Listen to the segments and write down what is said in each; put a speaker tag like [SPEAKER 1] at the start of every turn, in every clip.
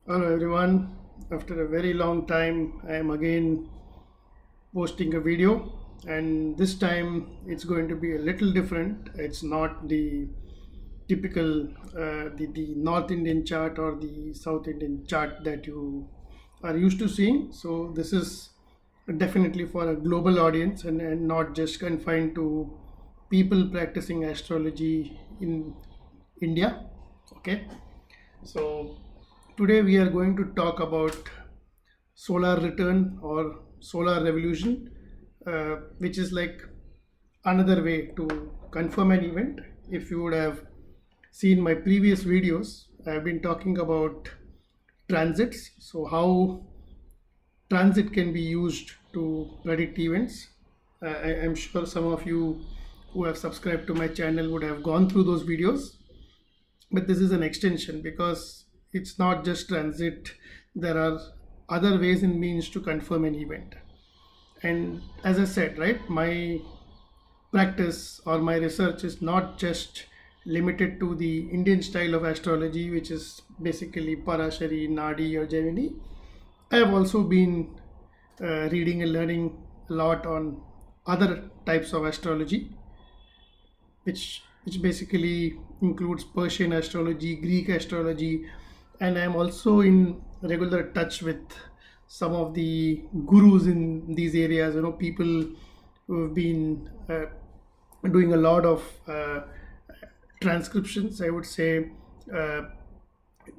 [SPEAKER 1] Hello everyone. After a very long time, I am again posting a video, and this time it's going to be a little different. It's not the typical the North Indian chart or the South Indian chart that you are used to seeing. So this is definitely for a global audience and not just confined to people practicing astrology in India. Okay. So today we are going to talk about solar return or solar revolution, which is like another way to confirm an event. If you would have seen my previous videos, I have been talking about transits. So how transit can be used to predict events. I'm sure some of you who have subscribed to my channel would have gone through those videos, but this is an extension because it's not just transit. There are other ways and means to confirm an event. And as I said, right, my practice or my research is not just limited to the Indian style of astrology, which is basically Parashari, Nadi, or Gemini. I have also been reading and learning a lot on other types of astrology, which basically includes Persian astrology, Greek astrology, and I'm also in regular touch with some of the gurus in these areas. You know, people who have been doing a lot of transcriptions. I would say.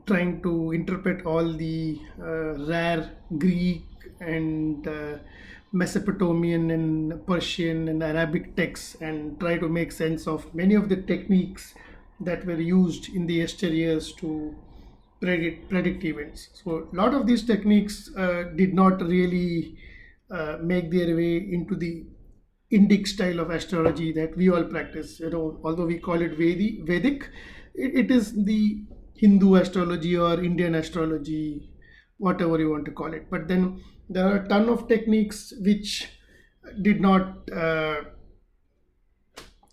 [SPEAKER 1] Trying to interpret all the rare Greek and Mesopotamian and Persian and Arabic texts and try to make sense of many of the techniques that were used in the yesteryears to predict events. So a lot of these techniques did not really make their way into the Indic style of astrology that we all practice. You know, although we call it Vedic, it is the Hindu astrology or Indian astrology, whatever you want to call it. But then there are a ton of techniques which did not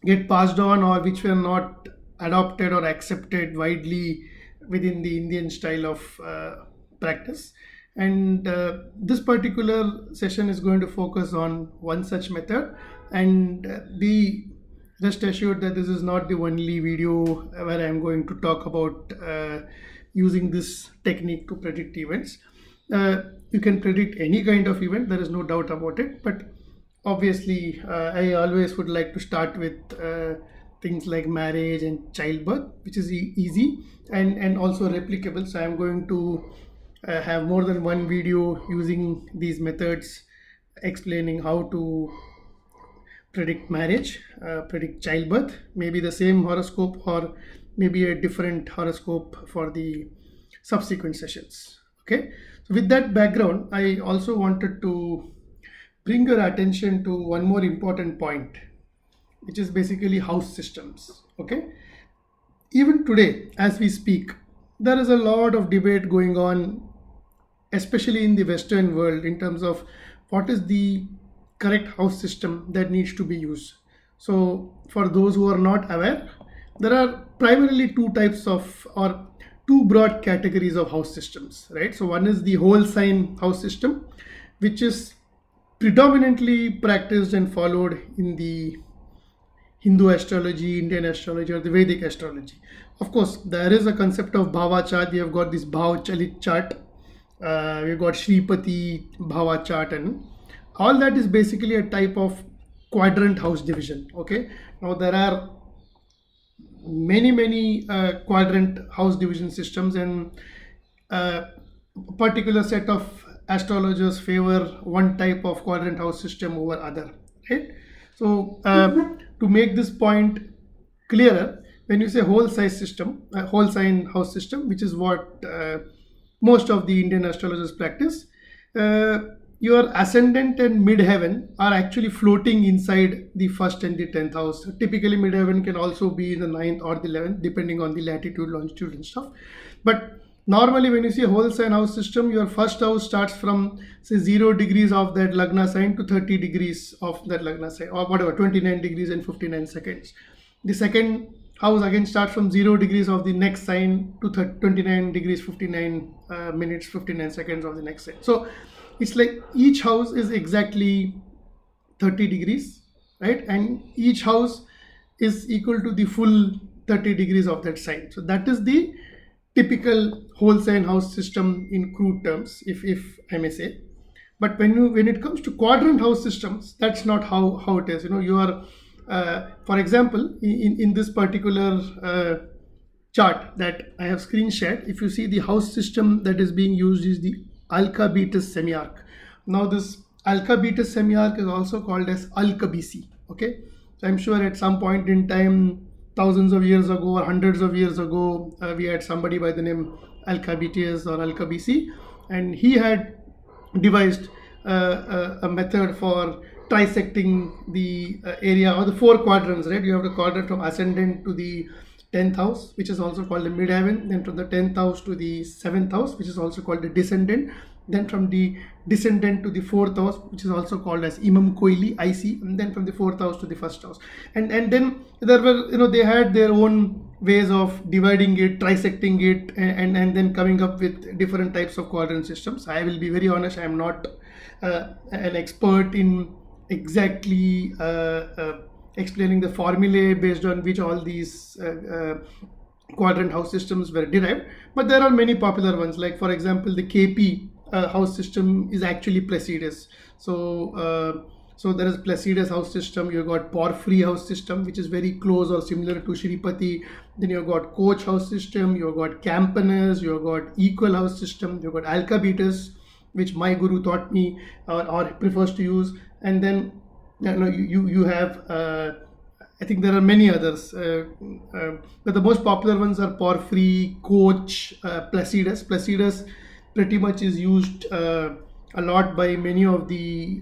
[SPEAKER 1] get passed on or which were not adopted or accepted widely within the Indian style of practice. And this particular session is going to focus on one such method, and be rest assured that this is not the only video where I am going to talk about using this technique to predict events. You can predict any kind of event, there is no doubt about it, but obviously I always would like to start with things like marriage and childbirth, which is easy and also replicable. So I'm going to have more than one video using these methods explaining how to predict marriage, predict childbirth, maybe the same horoscope or maybe a different horoscope for the subsequent sessions. Okay, so with that background, I also wanted to bring your attention to one more important point, which is basically house systems. Okay, even today, as we speak, there is a lot of debate going on, especially in the Western world, in terms of what is the correct house system that needs to be used. So, for those who are not aware, there are primarily two types of or two broad categories of house systems, right? So, one is the whole sign house system, which is predominantly practiced and followed in the Hindu astrology, Indian astrology, or the Vedic astrology. Of course, there is a concept of Bhava chart. We have got this Bhav Chalit chart. We've got Shripati Bhava chart, and all that is basically a type of quadrant house division. Okay, now there are many quadrant house division systems, and a particular set of astrologers favor one type of quadrant house system over other, right? So to make this point clearer, when you say whole size system, whole sign house system, which is what most of the Indian astrologers practice, uh, your ascendant and midheaven are actually floating inside the first and the 10th house. Typically, midheaven can also be in the ninth or the 11th, depending on the latitude, longitude, and stuff. But normally, when you see a whole sign house system, your first house starts from say 0 degrees of that Lagna sign to 30 degrees of that Lagna sign, or whatever, 29 degrees and 59 seconds. The second house again starts from 0 degrees of the next sign to 29 degrees 59 minutes 59 seconds of the next sign. So it's like each house is exactly 30 degrees, right? And each house is equal to the full 30 degrees of that sign. So that is the typical whole sign house system in crude terms, if I may say. But when it comes to quadrant house systems, that's not how it is. You are, for example, in this particular chart that I have screen shared, if you see the house system that is being used is the Alcabetus semiarch. Now this Alcabetus semiarch is also called as Alcabisi. Okay, so I'm sure at some point in time, thousands of years ago or hundreds of years ago, we had somebody by the name Alcabetus or Alcabisi, and he had devised a method for trisecting the area or the four quadrants, right? You have the quadrant from ascendant to the 10th house, which is also called the midheaven, then from the 10th house to the 7th house, which is also called the descendant, then from the descendant to the 4th house, which is also called as Imam Koili, IC, and then from the 4th house to the 1st house. And then there were, they had their own ways of dividing it, trisecting it, and then coming up with different types of quadrant systems. I will be very honest, I am not an expert in exactly explaining the formulae based on which all these quadrant house systems were derived, but there are many popular ones, like for example the KP house system is actually Placidus. So there is Placidus house system, you got Porphyry house system, which is very close or similar to Shripati. Then you got Koch house system, you got Campanus, you got Equal house system, you got Alcabetus, which my guru taught me or prefers to use. And then you have I think there are many others, but the most popular ones are Porphyry, Koch, Placidus. Placidus pretty much is used a lot by many of the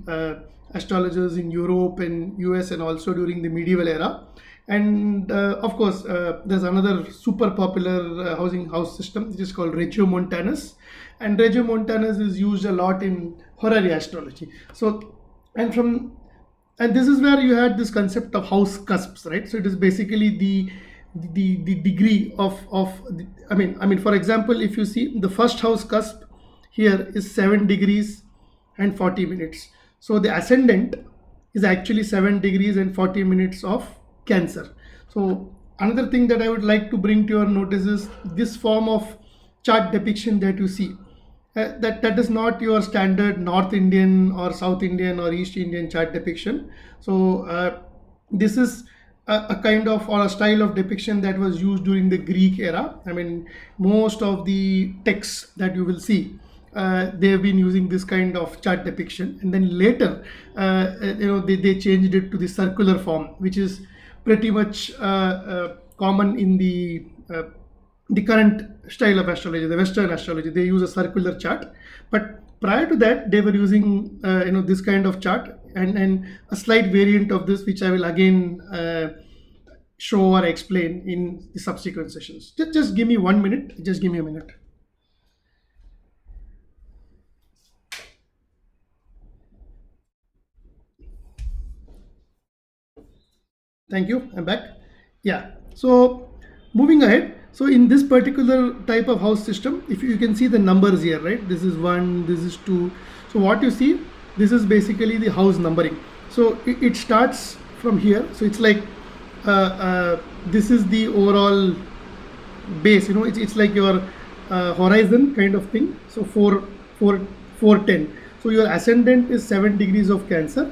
[SPEAKER 1] astrologers in Europe and US, and also during the medieval era. And of course, there's another super popular house system which is called Regiomontanus, and Regiomontanus is used a lot in horary astrology. So, and this is where you had this concept of house cusps, right? So it is basically the degree of I mean, for example, if you see the first house cusp here is 7 degrees and 40 minutes. So the ascendant is actually 7 degrees and 40 minutes of Cancer. So another thing that I would like to bring to your notice is this form of chart depiction that you see. That is not your standard North Indian or South Indian or East Indian chart depiction. So this is a kind of or a style of depiction that was used during the Greek era. I mean, most of the texts that you will see, they have been using this kind of chart depiction, and then later they changed it to the circular form, which is pretty much common in the current style of astrology, the Western astrology. They use a circular chart, but prior to that they were using this kind of chart, and a slight variant of this, which I will again show or explain in the subsequent sessions. Just give me 1 minute. Just give me a minute. Thank you. I'm back. Yeah. So moving ahead. So in this particular type of house system, if you can see the numbers here, right? This is 1, this is 2. So what you see, this is basically the house numbering. So it starts from here. So it's like this is the overall base. It's like your horizon kind of thing. So 410. So your ascendant is 7 degrees of Cancer,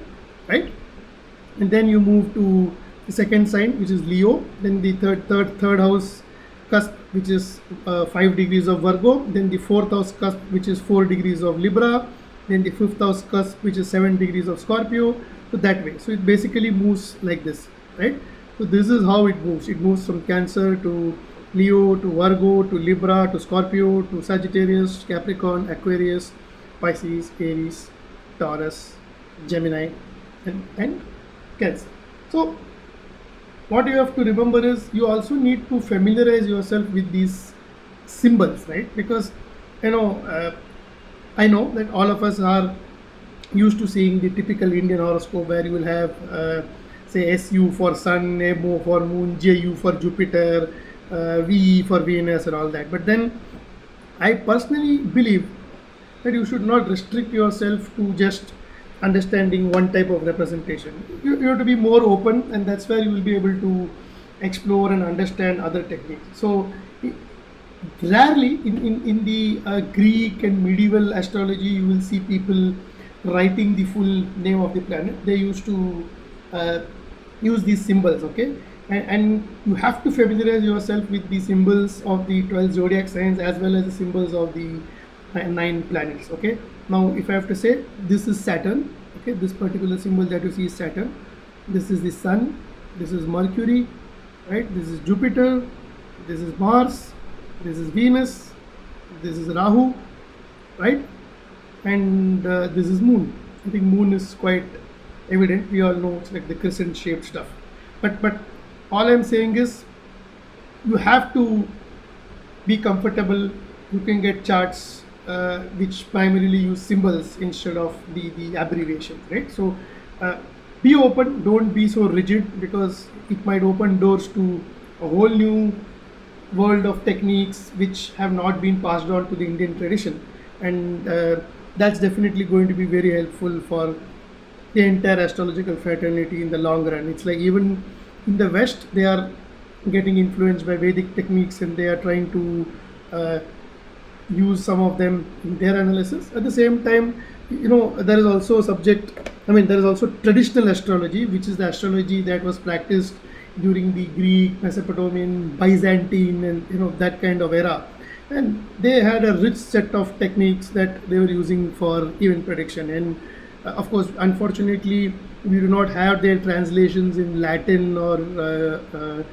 [SPEAKER 1] right? And then you move to the second sign, which is Leo. Then the third house cusp, which is 5 degrees of Virgo. Then the fourth house cusp, which is 4 degrees of Libra. Then the fifth house cusp, which is 7 degrees of Scorpio. So that way. So it basically moves like this, right? So this is how it moves. It moves from Cancer to Leo to Virgo to Libra to Scorpio to Sagittarius, Capricorn, Aquarius, Pisces, Aries, Taurus, Gemini, and Cancer. So what you have to remember is you also need to familiarize yourself with these symbols, right? Because I know that all of us are used to seeing the typical Indian horoscope, where you will have say SU for Sun, MO for Moon, JU for Jupiter, VE for Venus, and all that. But then I personally believe that you should not restrict yourself to just understanding one type of representation. You have to be more open, and that's where you will be able to explore and understand other techniques. So, rarely in the Greek and medieval astrology, you will see people writing the full name of the planet. They used to uh, use these symbols, okay? And you have to familiarize yourself with the symbols of the 12 zodiac signs as well as the symbols of the nine planets, okay? Now, if I have to say, this is Saturn, okay? This particular symbol that you see is Saturn. This is the Sun. This is Mercury, right? This is Jupiter. This is Mars. This is Venus. This is Rahu, right? And this is Moon. I think Moon is quite evident. We all know it's like the crescent shaped stuff. But all I'm saying is you have to be comfortable. You can get charts which primarily use symbols instead of the abbreviations, right? So be open, don't be so rigid, because it might open doors to a whole new world of techniques which have not been passed on to the Indian tradition, and that's definitely going to be very helpful for the entire astrological fraternity in the long run. It's like even in the West, they are getting influenced by Vedic techniques, and they are trying to use some of them in their analysis. At the same time, there is also a subject. I mean, there is also traditional astrology, which is the astrology that was practiced during the Greek, Mesopotamian, Byzantine, and that kind of era. And they had a rich set of techniques that they were using for event prediction. And of course, unfortunately, we do not have their translations in Latin or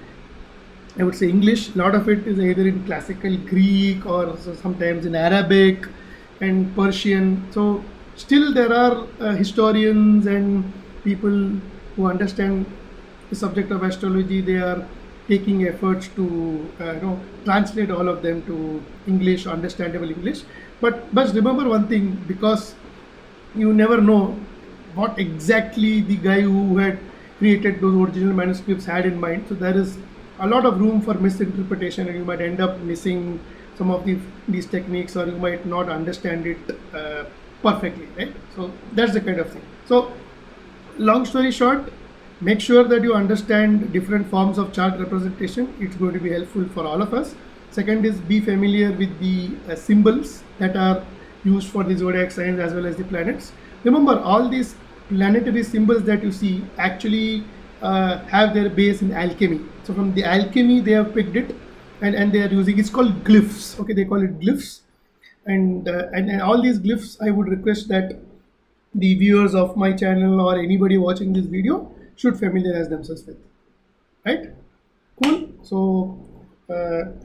[SPEAKER 1] I would say English. A lot of it is either in classical Greek or sometimes in Arabic and Persian. So still there are historians and people who understand the subject of astrology. They are taking efforts to translate all of them to English, understandable English. But remember one thing, because you never know what exactly the guy who had created those original manuscripts had in mind. So there is a lot of room for misinterpretation, and you might end up missing some of these techniques, or you might not understand it perfectly, right? So that's the kind of thing. So long story short, make sure that you understand different forms of chart representation. It's going to be helpful for all of us. Second is, be familiar with the symbols that are used for the zodiac signs as well as the planets. Remember, all these planetary symbols that you see actually have their base in alchemy. So from the alchemy they have picked it, and they are using, it's called glyphs. Okay, they call it glyphs, and all these glyphs, I would request that the viewers of my channel or anybody watching this video should familiarize themselves with. Right? Cool. So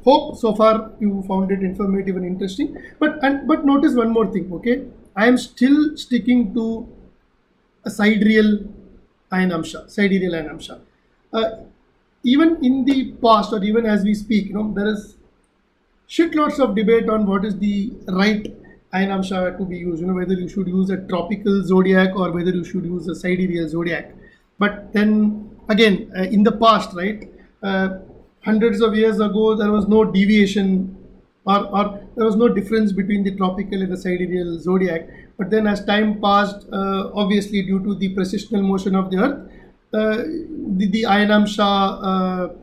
[SPEAKER 1] hope so far you found it informative and interesting. But notice one more thing. Okay, I am still sticking to a sidereal Ayanamsha, sidereal Ayanamsha. Even in the past, or even as we speak, there is shitloads of debate on what is the right Ayanamsha to be used. Whether you should use a tropical zodiac or whether you should use a sidereal zodiac. But then again, in the past, right, hundreds of years ago, there was no deviation, or there was no difference between the tropical and the sidereal zodiac. But then as time passed, obviously due to the precessional motion of the earth, the Ayanamsha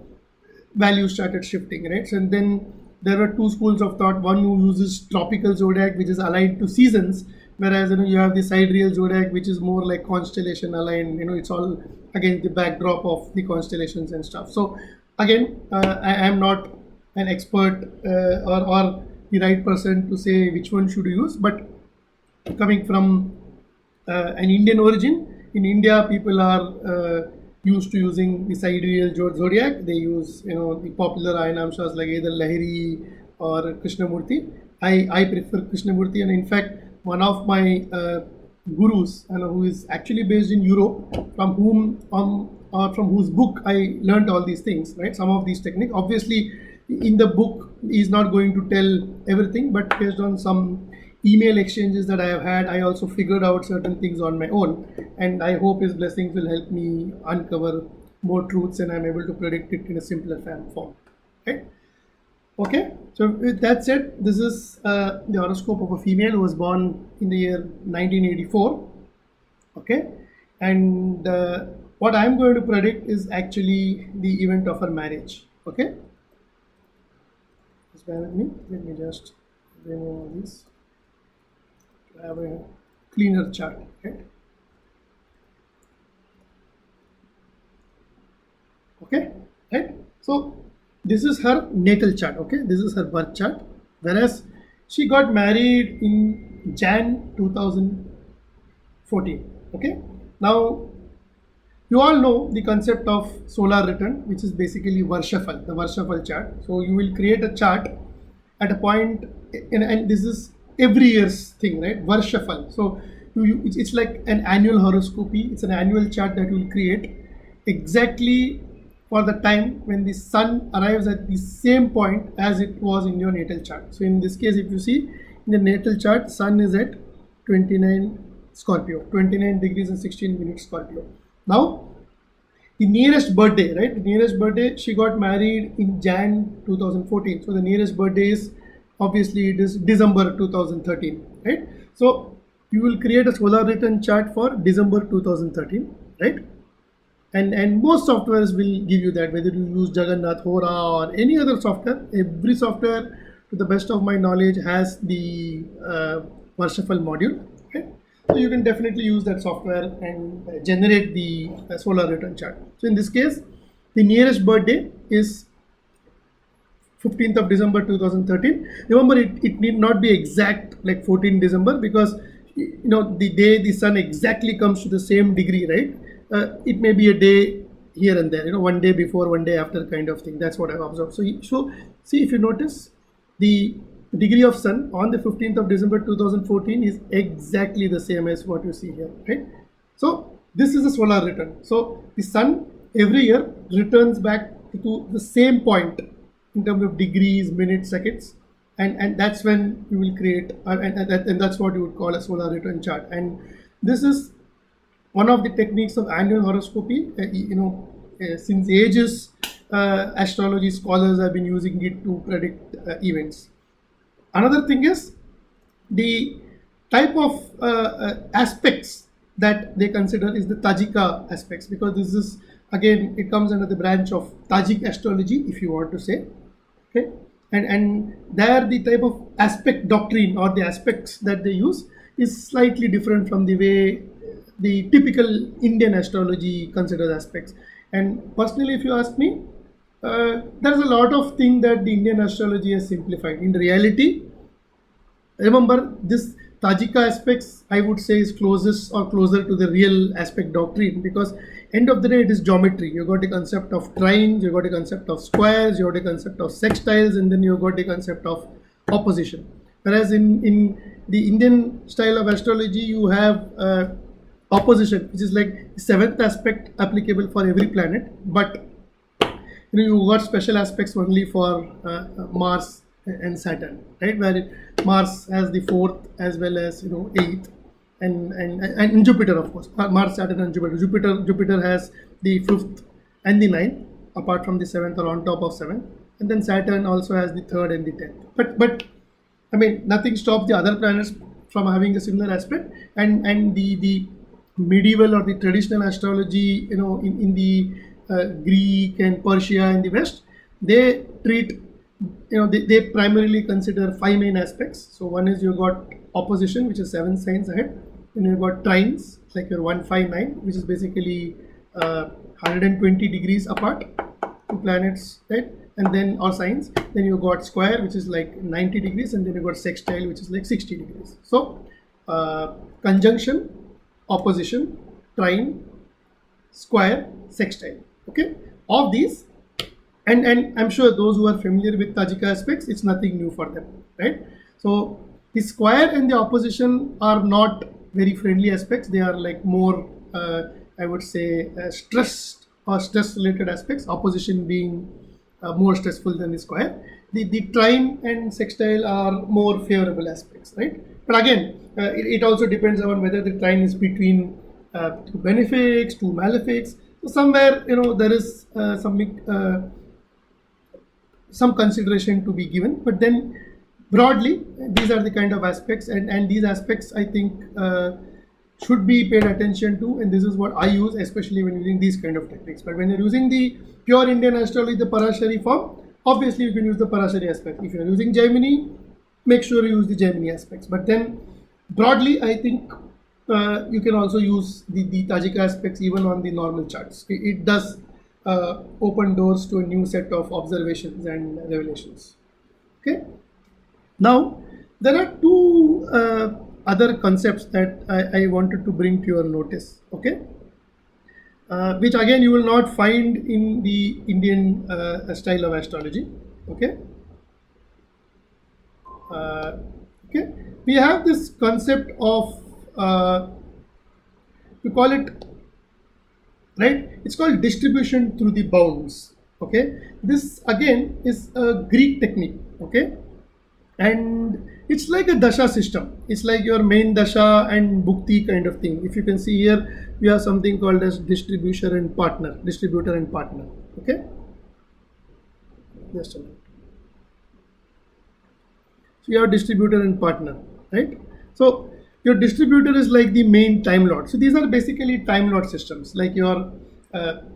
[SPEAKER 1] values started shifting, right? So, and then there were two schools of thought. One who uses tropical zodiac, which is aligned to seasons, whereas you have the sidereal zodiac, which is more like constellation aligned. It's all against the backdrop of the constellations and stuff. So again, I am not an expert or the right person to say which one should you use. But coming from an Indian origin, in India, people are used to using the sidereal zodiac. They use the popular Ayanamshas like either Lahiri or Krishnamurti. I prefer Krishnamurti, and in fact, one of my gurus, who is actually based in Europe, from whose book I learned all these things, right? Some of these techniques. Obviously, in the book, he is not going to tell everything, but based on some email exchanges that I have had, I also figured out certain things on my own, and I hope his blessings will help me uncover more truths, and I'm able to predict it in a simpler form. Right? Okay. So with that said, this is the horoscope of a female who was born in the year 1984. Okay, and what I'm going to predict is actually the event of her marriage. Okay, just bear with me. Let me just remove all this to have a cleaner chart. Right? Okay, right. So this is her natal chart. Okay, this is her birth chart. Whereas she got married in Jan 2014. Okay, now you all know the concept of solar return, which is basically Varshafal, the Varshafal chart. So you will create a chart at a point, and this is every year's thing, right? Varshafal. So it's like an annual horoscopy. It's an annual chart that you will create exactly for the time when the sun arrives at the same point as it was in your natal chart. So in this case, if you see in the natal chart, sun is at 29 Scorpio, 29 degrees and 16 minutes Scorpio. Now, the nearest birthday, right? The nearest birthday, she got married in Jan 2014. So the nearest birthday is obviously it is December 2013, right? So you will create a solar return chart for December 2013, right? And most softwares will give you that, whether you use Jagannath Hora or any other software. Every software, to the best of my knowledge, has the Varshafal module. Okay? So you can definitely use that software and generate the solar return chart. So in this case, the nearest birthday is 15th of December 2013. Remember, it need not be exact like 14 December, because the day the sun exactly comes to the same degree, right? It may be a day here and there, one day before, one day after kind of thing. That's what I've observed. So see, if you notice, the degree of sun on the 15th of December 2014 is exactly the same as what you see here, right? So this is a solar return. So the sun every year returns back to the same point in terms of degrees, minutes, seconds, and that's when you will create, and that's what you would call a solar return chart. And this is one of the techniques of annual horoscopy. Since ages, astrology scholars have been using it to predict events. Another thing is the type of aspects that they consider is the Tajika aspects, because this is, again, it comes under the branch of Tajik astrology, if you want to say. Okay, and there the type of aspect doctrine or the aspects that they use is slightly different from the way the typical Indian astrology considers aspects. And personally, if you ask me, there's a lot of things that the Indian astrology has simplified. In reality, remember, this Tajika aspects, I would say, is closest or closer to the real aspect doctrine, because end of the day it is geometry. You got a concept of trines, you got a concept of squares, you got a concept of sextiles, and then you got a concept of opposition. Whereas in the Indian style of astrology, you have opposition, which is like the seventh aspect applicable for every planet, but you got special aspects only for Mars and Saturn, right? Mars has the fourth as well as eighth, and Jupiter, of course. Mars, Saturn, and Jupiter. Jupiter has the fifth and the ninth, apart from the seventh or on top of seventh, and then Saturn also has the third and the 10th. But I mean, nothing stops the other planets from having a similar aspect, and the medieval or the traditional astrology, in the Greek and Persia in the West, they treat, they primarily consider five main aspects. So one is you got opposition, which is 7 signs ahead. Then you got trines, like your 159, which is basically 120 degrees apart, two planets, right? And then, or signs. Then you got square, which is like 90 degrees, and then you got sextile, which is like 60 degrees. So conjunction, opposition, trine, square, sextile. Okay, of these, and I'm sure those who are familiar with Tajika aspects, it's nothing new for them, right? So the square and the opposition are not very friendly aspects. They are like more, I would say, stressed or stress related aspects, opposition being more stressful than the square. The trine and sextile are more favorable aspects, right? But again, it also depends on whether the trine is between two benefics, two malefics. So somewhere, there is some consideration to be given. But then broadly, these are the kind of aspects, and these aspects I think should be paid attention to, and this is what I use, especially when using these kind of techniques. But when you're using the pure Indian astrology, the Parashari form, obviously you can use the Parashari aspect. If you're using Gemini, make sure you use the Gemini aspects. But then broadly, I think you can also use the Tajika aspects even on the normal charts. It does open doors to a new set of observations and revelations. Okay. Now, there are two other concepts that I wanted to bring to your notice. Okay. Which again you will not find in the Indian style of astrology. Okay. Okay. We have this concept of we call it, right, it's called distribution through the bounds. Okay, this again is a Greek technique. Okay, and it's like a dasha system. It's like your main dasha and bhukti kind of thing. If you can see here, we have something called as distributor and partner. Okay, just a minute. So you have distributor and partner, right? So your distributor is like the main time lord. So these are basically time lord systems. Like your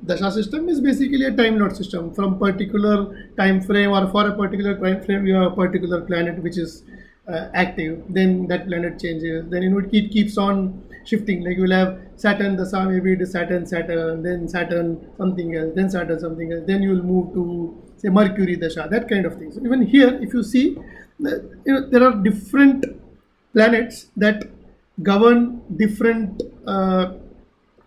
[SPEAKER 1] dasha system is basically a time lord system. From particular time frame or for a particular time frame, you have a particular planet which is active. Then that planet changes. Then it keeps on shifting. Like you will have Saturn dasha, maybe it is Saturn, then Saturn something else, then Saturn something else. Then you will move to say Mercury dasha, that kind of thing. So even here, if you see, there are different planets that govern different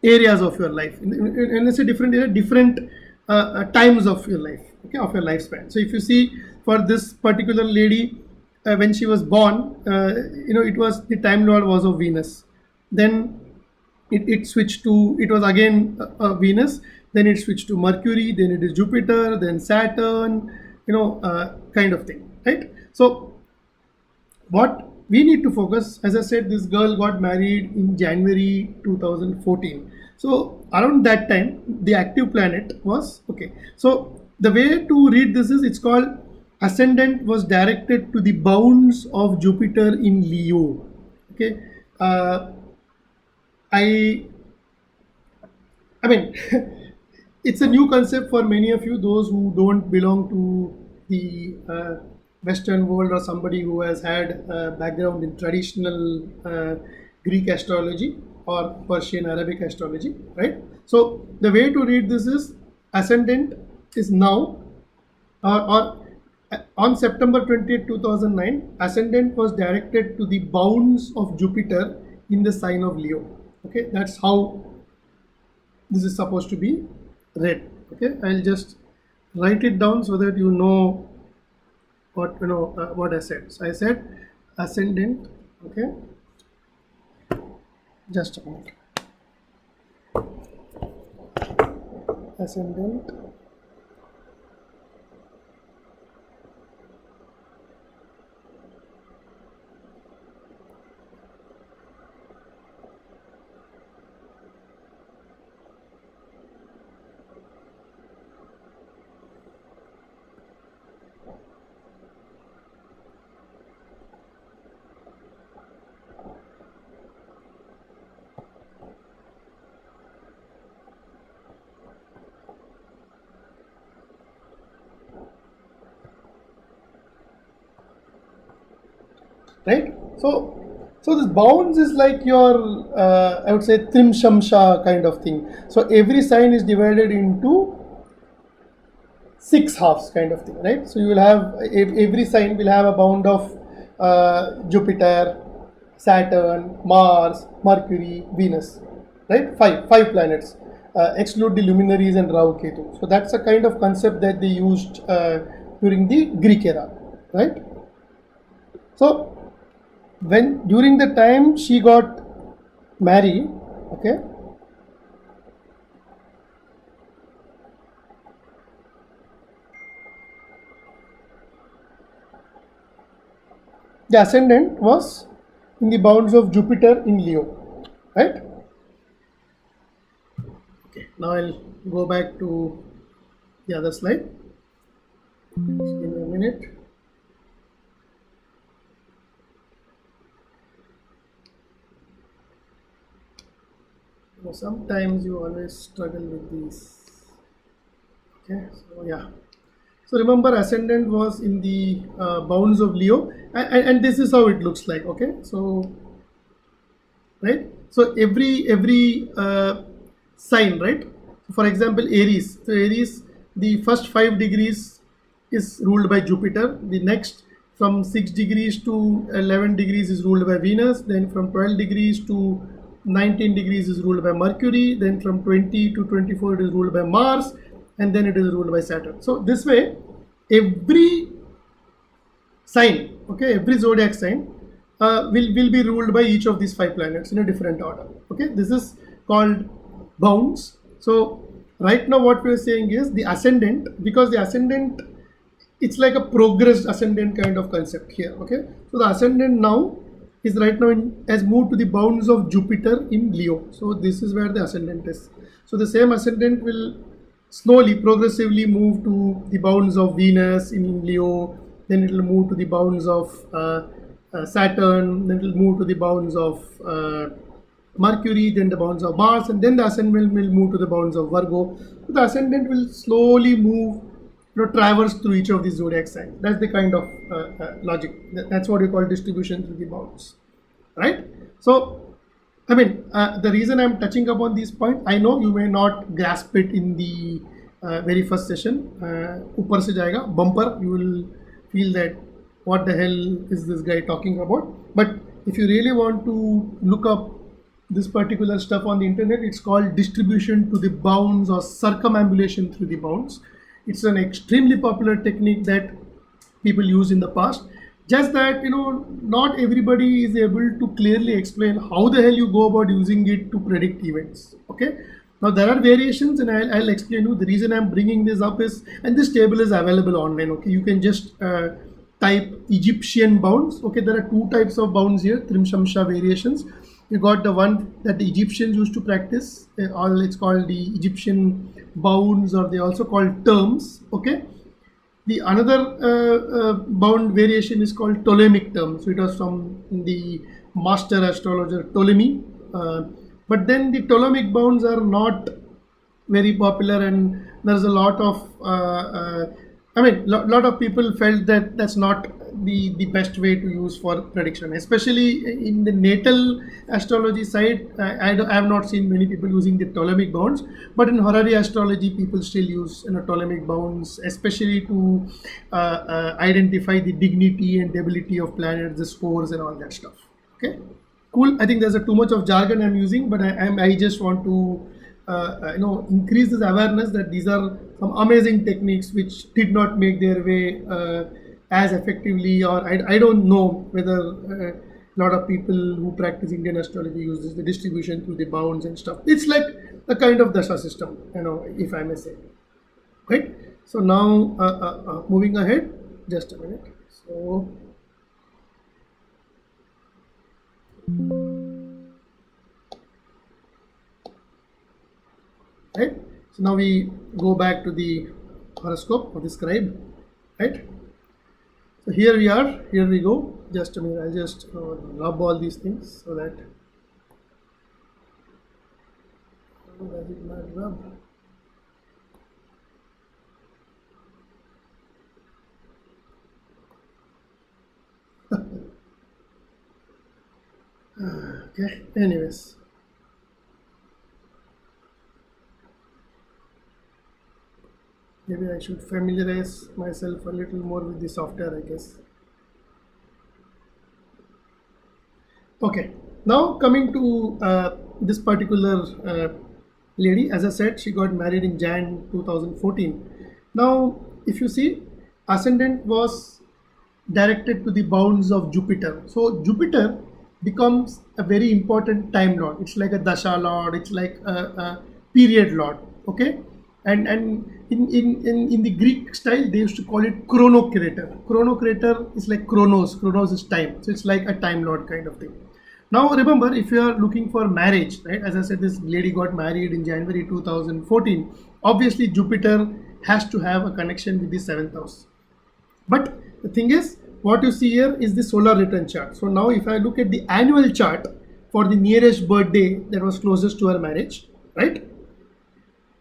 [SPEAKER 1] areas of your life. And it's a different area, different times of your life, okay, of your lifespan. So if you see for this particular lady, when she was born, it was the time lord was of Venus. Then it switched to, it was again Venus. Then it switched to Mercury. Then it is Jupiter. Then Saturn. Kind of thing, right? So what we need to focus, as I said, this girl got married in January 2014. So around that time, the active planet was okay. So the way to read this is, it's called ascendant was directed to the bounds of Jupiter in Leo. Okay, I I mean, it's a new concept for many of you, those who don't belong to the Western world, or somebody who has had a background in traditional Greek astrology or Persian Arabic astrology, right? So the way to read this is, ascendant is now, or on September 20th, 2009, ascendant was directed to the bounds of Jupiter in the sign of Leo. Okay, that's how this is supposed to be read. Okay, I'll just write it down so that you know what I said. So I said ascendant. Okay, just a minute. Ascendant. Right, so this bounds is like your I would say trim shamsha kind of thing. So every sign is divided into 6 halves kind of thing, right? So you will have, every sign will have a bound of Jupiter, Saturn, Mars, Mercury, Venus, right? Five planets, exclude the luminaries and Rahu Ketu. So that's a kind of concept that they used during the Greek era, right? So when during the time she got married, okay, the ascendant was in the bounds of Jupiter in Leo, right? Okay, now I'll go back to the other slide. Just give me a minute. Sometimes you always struggle with these. Okay, so yeah. So remember, ascendant was in the bounds of Leo, and this is how it looks like. Okay, so right. So every sign, right? For example, Aries. So Aries, the first 5 degrees is ruled by Jupiter. The next from 6 degrees to 11 degrees is ruled by Venus. Then from 12 degrees to 19 degrees is ruled by Mercury. Then from 20 to 24 it is ruled by Mars, and then it is ruled by Saturn. So this way, every sign, okay, every zodiac sign will be ruled by each of these 5 planets in a different order. Okay, this is called bounds. So right now what we are saying is the ascendant, because the ascendant, it's like a progressed ascendant kind of concept here. Okay, so the ascendant now is right now has moved to the bounds of Jupiter in Leo. So this is where the ascendant is. So the same ascendant will slowly, progressively move to the bounds of Venus in Leo. Then it will move to the bounds of Saturn. Then it will move to the bounds of Mercury, then the bounds of Mars, and then the ascendant will move to the bounds of Virgo. So the ascendant will slowly move, traverse through each of these zodiac signs. That's the kind of logic. That's what you call distribution through the bounds, right? So, I mean, the reason I'm touching upon this point, I know you may not grasp it in the very first session. Upar se jayega, bumper, you will feel that what the hell is this guy talking about? But if you really want to look up this particular stuff on the internet, it's called distribution to the bounds or circumambulation through the bounds. It's an extremely popular technique that people used in the past. Just that, not everybody is able to clearly explain how the hell you go about using it to predict events. Okay, now there are variations, and I'll explain you. The reason I'm bringing this up is, and this table is available online. Okay, you can just type Egyptian bounds. Okay, there are 2 types of bounds here, Trimshamsha variations. You got the one that the Egyptians used to practice. It's called the Egyptian bounds, or they also called terms. Okay, the another bound variation is called Ptolemaic term. So it was from the master astrologer Ptolemy. But then the Ptolemaic bounds are not very popular, and there's a lot of lot of people felt that that's not the best way to use for prediction, especially in the natal astrology side. I have not seen many people using the Ptolemaic bounds, but in horary astrology people still use Ptolemaic bounds, especially to identify the dignity and debility of planets, the scores and all that stuff. Okay, cool. I think there's too much of jargon I'm using, but I just want to increase this awareness that these are some amazing techniques which did not make their way as effectively, or I don't know whether a lot of people who practice Indian astrology use the distribution through the bounds and stuff. It's like a kind of dasha system, if I may say. Right? So now moving ahead, just a minute. So right, so now we go back to the horoscope or the scribe, right? So here we are, here we go. Just a minute, I'll just rub all these things so that does it not rub? Okay, anyways. Maybe I should familiarize myself a little more with the software, I guess. Okay, now coming to this particular lady, as I said, she got married in Jan 2014. Now, if you see, ascendant was directed to the bounds of Jupiter. So Jupiter becomes a very important time lord. It's like a dasha lord. It's like a period lord. Okay, and in the Greek style, they used to call it chronocrator. Chronocrator is like chronos. Chronos is time. So it's like a time lord kind of thing. Now remember, if you are looking for marriage, right? As I said, this lady got married in January 2014. Obviously, Jupiter has to have a connection with the seventh house. But the thing is, what you see here is the solar return chart. So now, if I look at the annual chart for the nearest birthday that was closest to her marriage, right?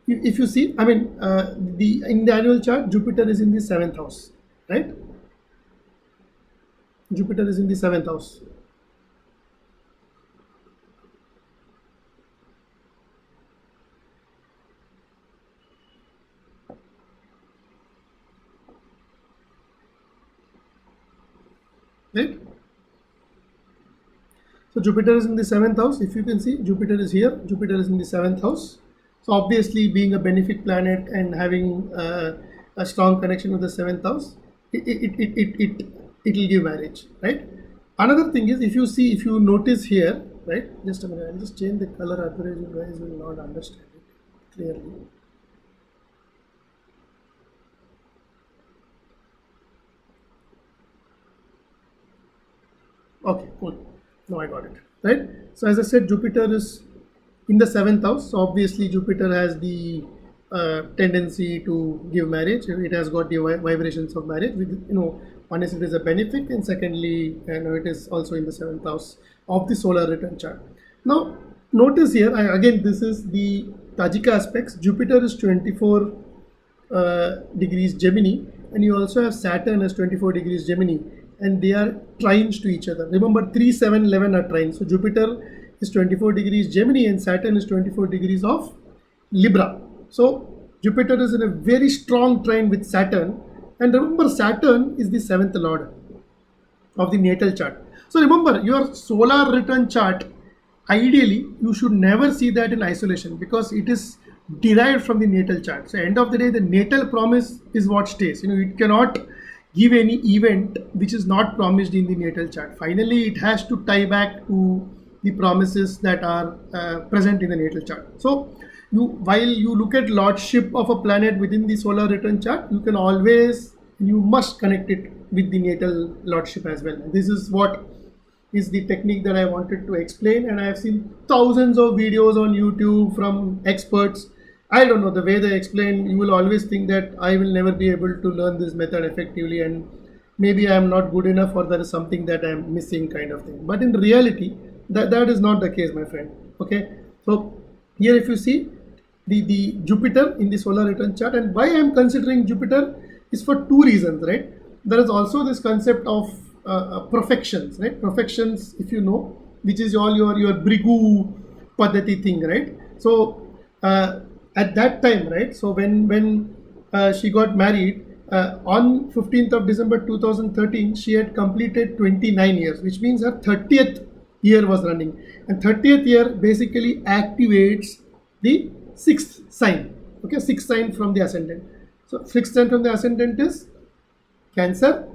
[SPEAKER 1] If you see, I mean, the in the annual chart, Jupiter is in the seventh house, right? Jupiter is in the seventh house. Right? So Jupiter is in the seventh house. If you can see, Jupiter is here. Jupiter is in the seventh house. So obviously, being a benefic planet and having a strong connection with the seventh house, it will give marriage, right? Another thing is, if you see, if you notice here, right? Just a minute, I'll just change the color. Otherwise, you guys will not understand it clearly. Okay, cool. Now I got it. Right? So as I said, Jupiter is in the seventh house. So obviously Jupiter has the tendency to give marriage. It has got the vibrations of marriage. With, one is it is a benefic, and secondly, it is also in the seventh house of the solar return chart. Now notice here, again, this is the Tajika aspects. Jupiter is 24 degrees Gemini, and you also have Saturn as 24 degrees Gemini, and they are trines to each other. Remember, 3, 7, 11 are trines. So Jupiter is 24 degrees Gemini and Saturn is 24 degrees of Libra. So Jupiter is in a very strong trine with Saturn, and remember, Saturn is the seventh lord of the natal chart. So remember, your solar return chart, ideally you should never see that in isolation, because it is derived from the natal chart. So end of the day, the natal promise is what stays. It cannot give any event which is not promised in the natal chart. Finally, it has to tie back to the promises that are present in the natal chart. So while you look at lordship of a planet within the solar return chart, you must connect it with the natal lordship as well. This is what is the technique that I wanted to explain, and I have seen thousands of videos on YouTube from experts. I don't know, the way they explain, you will always think that I will never be able to learn this method effectively, and maybe I am not good enough, or there is something that I am missing, kind of thing. But in reality, that is not the case, my friend. Okay, so here if you see the Jupiter in the solar return chart, and why I am considering Jupiter is for two reasons, right? There is also this concept of profections, right? Profections, if you know, which is all your Brigu Paddhati thing, right? So at that time, right? So when she got married on 15th of December 2013, she had completed 29 years, which means her 30th year was running, and 30th year basically activates the sixth sign. Okay, sixth sign from the ascendant. So sixth sign from the ascendant is Cancer,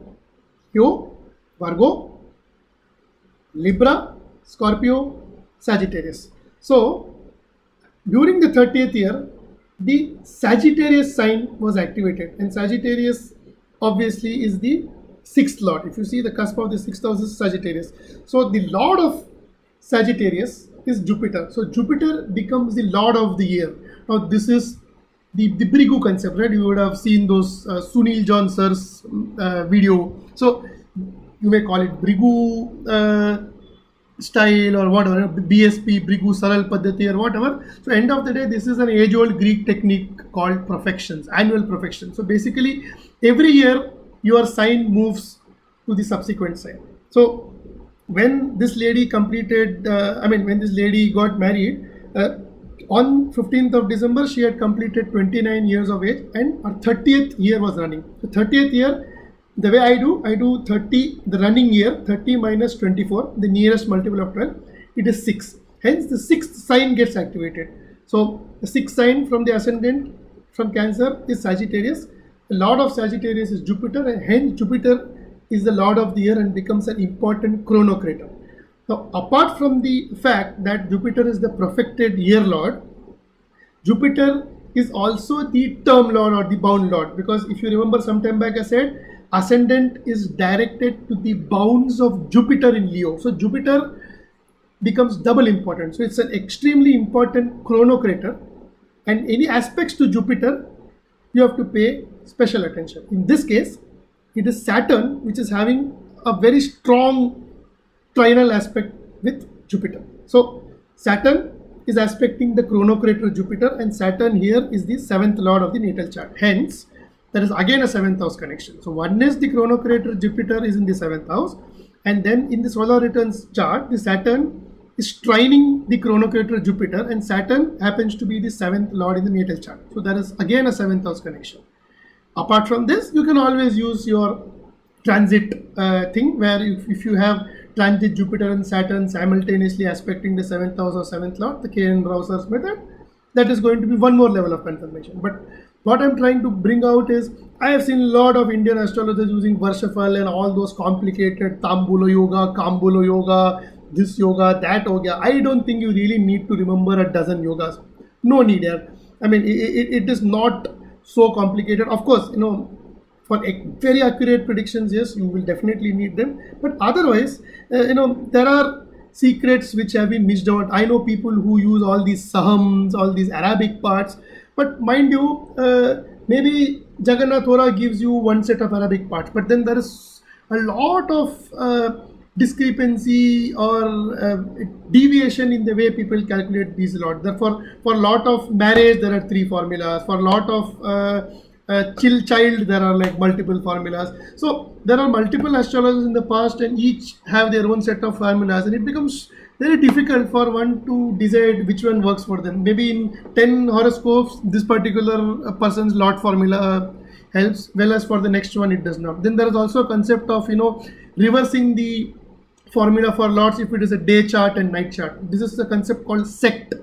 [SPEAKER 1] Leo, Virgo, Libra, Scorpio, Sagittarius. So during the 30th year, the Sagittarius sign was activated, and Sagittarius obviously is the sixth lord. If you see the cusp of the sixth house is Sagittarius. So the lord of Sagittarius is Jupiter. So Jupiter becomes the lord of the year. Now this is the Brigu concept, right? You would have seen those Sunil John sir's video. So you may call it Brigu style or whatever, BSP, Brigu Saral Paddhati or whatever. So end of the day, this is an age-old Greek technique called profections, annual profection. So basically, every year your sign moves to the subsequent sign. So when this lady completed, when this lady got married, on 15th of December, she had completed 29 years of age, and her 30th year was running. The 30th year, the way I do 30, the running year, 30 minus 24, the nearest multiple of 12, it is 6. Hence, the sixth sign gets activated. So, the sixth sign from the ascendant from Cancer is Sagittarius. The lord of Sagittarius is Jupiter, and hence Jupiter is the lord of the year and becomes an important chronocrator. Now, apart from the fact that Jupiter is the perfected year lord, Jupiter is also the term lord or the bound lord, because if you remember some time back I said ascendant is directed to the bounds of Jupiter in Leo. So Jupiter becomes double important. So it's an extremely important chronocrater, and any aspects to Jupiter, you have to pay special attention. In this case, it is Saturn which is having a very strong trinal aspect with Jupiter. So Saturn is aspecting the chronocrater Jupiter, and Saturn here is the seventh lord of the natal chart. Hence, there is again a seventh house connection. So one is the chronocrater Jupiter is in the seventh house, and then in the solar returns chart, the Saturn is trining the chronocrater Jupiter, and Saturn happens to be the seventh lord in the natal chart. So there is again a seventh house connection. Apart from this, you can always use your transit thing, where if you have transit Jupiter and Saturn simultaneously aspecting the seventh house or seventh lord, the K.N. Browser's method, that is going to be one more level of confirmation. But what I'm trying to bring out is, I have seen a lot of Indian astrologers using Varshafal and all those complicated Tambulo yoga, Kambulo yoga, this yoga, that yoga. I don't think you really need to remember a dozen yogas. No need here. I mean, it is not so complicated. Of course, for very accurate predictions, yes, you will definitely need them. But otherwise, there are secrets which have been missed out. I know people who use all these sahams, all these Arabic parts. But mind you, maybe Jagannath Hora gives you one set of Arabic parts, but then there is a lot of discrepancy or deviation in the way people calculate these lot. Therefore, for a lot of marriage, there are three formulas. For a lot of child, there are like multiple formulas. So there are multiple astrologers in the past, and each have their own set of formulas, and it becomes very difficult for one to decide which one works for them. Maybe in 10 horoscopes, this particular person's lot formula helps, well as for the next one it does not. Then there is also a concept of reversing the formula for lots if it is a day chart and night chart. This is a concept called sect,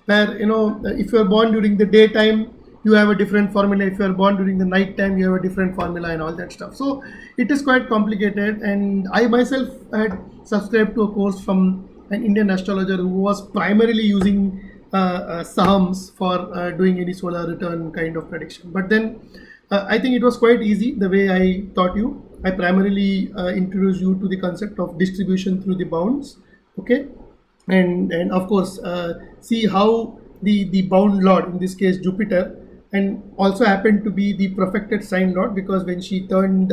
[SPEAKER 1] where if you are born during the daytime, you have a different formula. If you are born during the night time, you have a different formula and all that stuff. So it is quite complicated, and I myself had subscribed to a course from an Indian astrologer who was primarily using Sahams for doing any solar return kind of prediction. But then I think it was quite easy the way I taught you. I primarily introduced you to the concept of distribution through the bounds, okay, and of course see how the bound lord, in this case Jupiter, and also happened to be the profected sign lord, because when she turned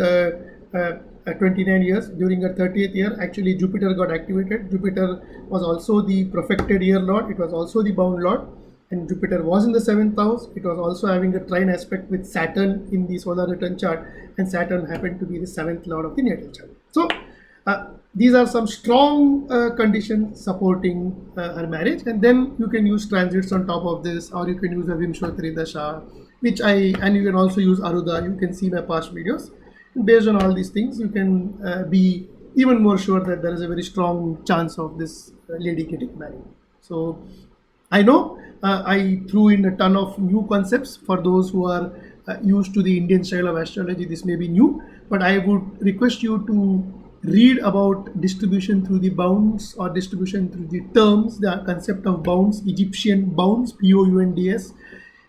[SPEAKER 1] 29 years, during her 30th year, actually Jupiter got activated. Jupiter was also the profected year lord, it was also the bound lord, and Jupiter was in the 7th house. It was also having a trine aspect with Saturn in the solar return chart, and Saturn happened to be the 7th lord of the natal chart. So these are some strong conditions supporting her marriage, and then you can use transits on top of this, or you can use a Vimshotri Dasha, and you can also use Aruda. You can see my past videos. Based on all these things, you can be even more sure that there is a very strong chance of this lady getting married. So I know I threw in a ton of new concepts for those who are used to the Indian style of astrology. This may be new, but I would request you to read about distribution through the bounds or distribution through the terms, the concept of bounds, Egyptian bounds, P-O-U-N-D-S,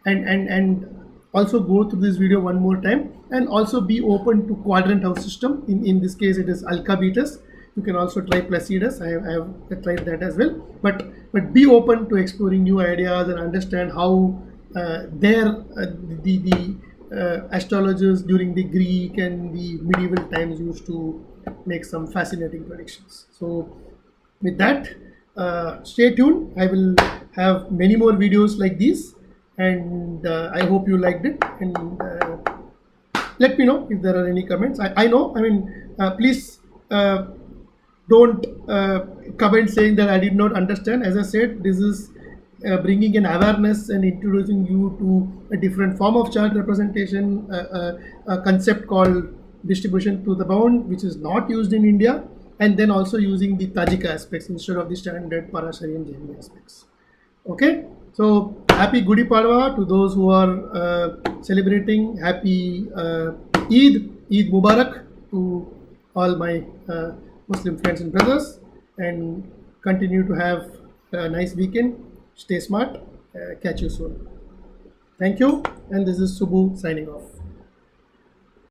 [SPEAKER 1] and also go through this video one more time, and also be open to quadrant house system. In this case, it is Alcabetus. You can also try Placidus. I have tried that as well. But be open to exploring new ideas and understand how the astrologers during the Greek and the medieval times used to make some fascinating predictions. So with that, stay tuned. I will have many more videos like these, and I hope you liked it, and let me know if there are any comments. I know, I mean, please don't comment saying that I did not understand. As I said, this is bringing an awareness and introducing you to a different form of chart representation, a concept called distribution to the bound, which is not used in India, and then also using the Tajika aspects instead of the standard Parashari and Jaini aspects. Okay, so happy Gudi Padwa to those who are celebrating. Happy Eid Mubarak to all my Muslim friends and brothers, and continue to have a nice weekend. Stay smart. Catch you soon. Thank you, and this is Subbu signing off.